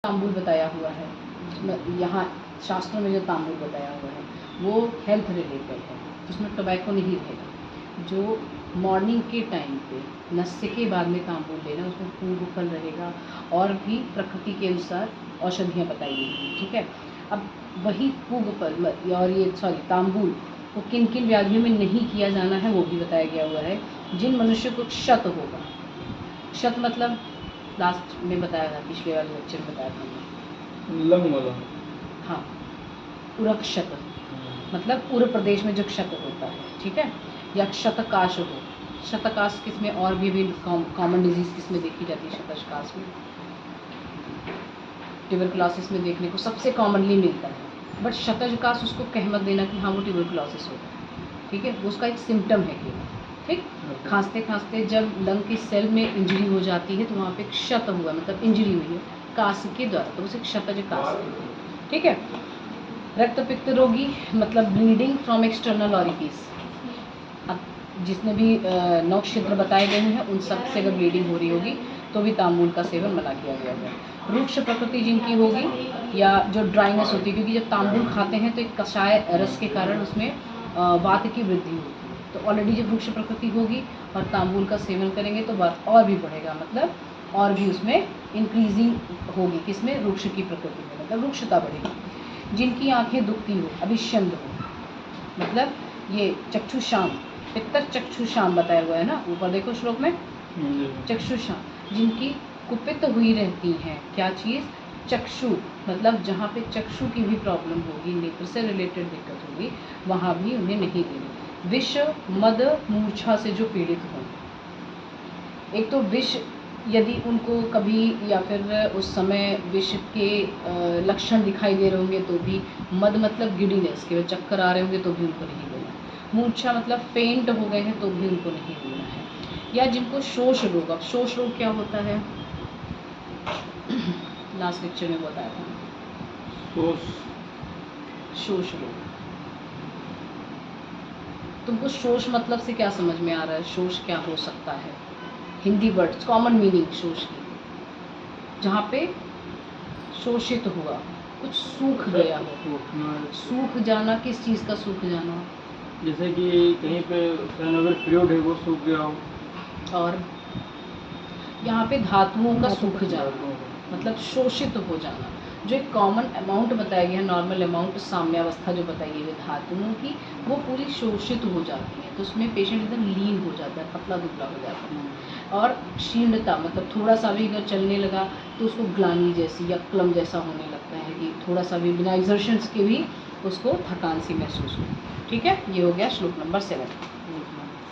तांबुल बताया हुआ है, यहाँ शास्त्रों में जो तांबुल बताया हुआ है वो हेल्थ रिलेटेड है, उसमें टोबैको नहीं रहेगा। जो मॉर्निंग के टाइम पे नशे के बाद में तांबुल लेना, उसमें पूग फल रहेगा और भी प्रकृति के अनुसार औषधियाँ बताई गई, ठीक है। अब वही पूग फल और ये तांबुल को किन किन व्याधियों में नहीं किया जाना है वो भी बताया गया हुआ है। जिन मनुष्य को क्षत होगा, क्षत मतलब लास्ट में बताया था, पिछले वाले लेक्चर में बताया था लंग वाला, हाँ, उरक्षत मतलब उर प्रदेश में जो क्षत होता है, ठीक है, या क्षतकाश हो। क्षतकाश किसमें और भी कॉमन डिजीज किसमें देखी जाती है? क्षतकाश में ट्यूबरकुलोसिस में देखने को सबसे कॉमनली मिलता है, बट क्षतकाश उसको कहमत देना कि हाँ वो ट्यूबरकुलोसिस होगा, ठीक है, वो उसका एक सिम्टम है केवल, ठीक। खांसते खांसते जब लंग की सेल में इंजरी हो जाती है तो वहाँ पे क्षत हुआ, मतलब इंजरी हुई है काश के द्वारा, तो उसे क्षतकाश, ठीक है। रक्त पित्त रोगी मतलब ब्लीडिंग फ्रॉम एक्सटर्नल ऑरिफिस, अब जिसने भी नौ क्षेत्र बताए गए हैं उन सब से अगर ब्लीडिंग हो रही होगी तो भी तांबुल का सेवन मना किया गया है। रुक्ष प्रकृति जिनकी होगी या जो ड्राइनेस होती है, क्योंकि जब तांबुल खाते हैं तो एक कषाय रस के कारण उसमें वात की वृद्धि होती है, तो ऑलरेडी जब रुक्ष प्रकृति होगी और तांबुल का सेवन करेंगे तो वात और भी बढ़ेगा, मतलब और भी उसमें इंक्रीजिंग होगी, किसमें? रुक्ष की प्रकृति में, मतलब रुक्षता बढ़ेगी। जिनकी आंखें दुखती हो, अभिष्यंद हो, मतलब ये चक्षुषाम, पितर चक्षुषाम बताया हुआ है ना, ऊपर देखो श्लोक में चक्षुषाम, जिनकी कुपित हुई रहती हैं, क्या चीज़? चक्षु, मतलब जहाँ पे चक्षु की भी प्रॉब्लम होगी, नेत्र से रिलेटेड दिक्कत होगी, वहाँ भी उन्हें नहीं देनी। विष मद मूर्छा से जो पीड़ित हों, एक तो विष यदि उनको कभी या फिर उस समय विष के लक्षण दिखाई दे रहे होंगे तो भी, मद मतलब गिडीनेस के चक्कर आ रहे होंगे तो भी उनको नहीं लेना, मूर्छा मतलब फेंट हो गए हैं तो भी उनको नहीं लेना है। या जिनको शोष रोग, अब शोष रोग क्या होता है? लास्ट लेक्चर में बताया था, शोष रोग। तुमको शोष मतलब से क्या समझ में आ रहा है? शोष क्या हो सकता है? हिंदी वर्ड्स, कॉमन मीनिंग शोष की, जहाँ पे शोषित हुआ, कुछ सूख गया हो। सूख जाना, किस चीज़ का सूख जाना? जैसे कि कहीं पे अगर फ्लूइड है वो सूख गया हो, और यहाँ पे धातुओं का सूख जाना, मतलब शोषित हो जाना। जो एक कॉमन अमाउंट बताया गया है, नॉर्मल अमाउंट, साम्यावस्था जो बताई गई है धातुओं की, वो पूरी शोषित हो जाती है, तो उसमें पेशेंट एकदम लीन हो जाता है, पतला दुबला हो जाता है। और क्षीणता मतलब थोड़ा सा भी अगर चलने लगा तो उसको ग्लानि जैसी या क्लम जैसा होने लगता है, कि थोड़ा सा भी बिना एक्सर्शंस के भी उसको थकान सी महसूस हो, ठीक है। ये हो गया श्लोक नंबर 7।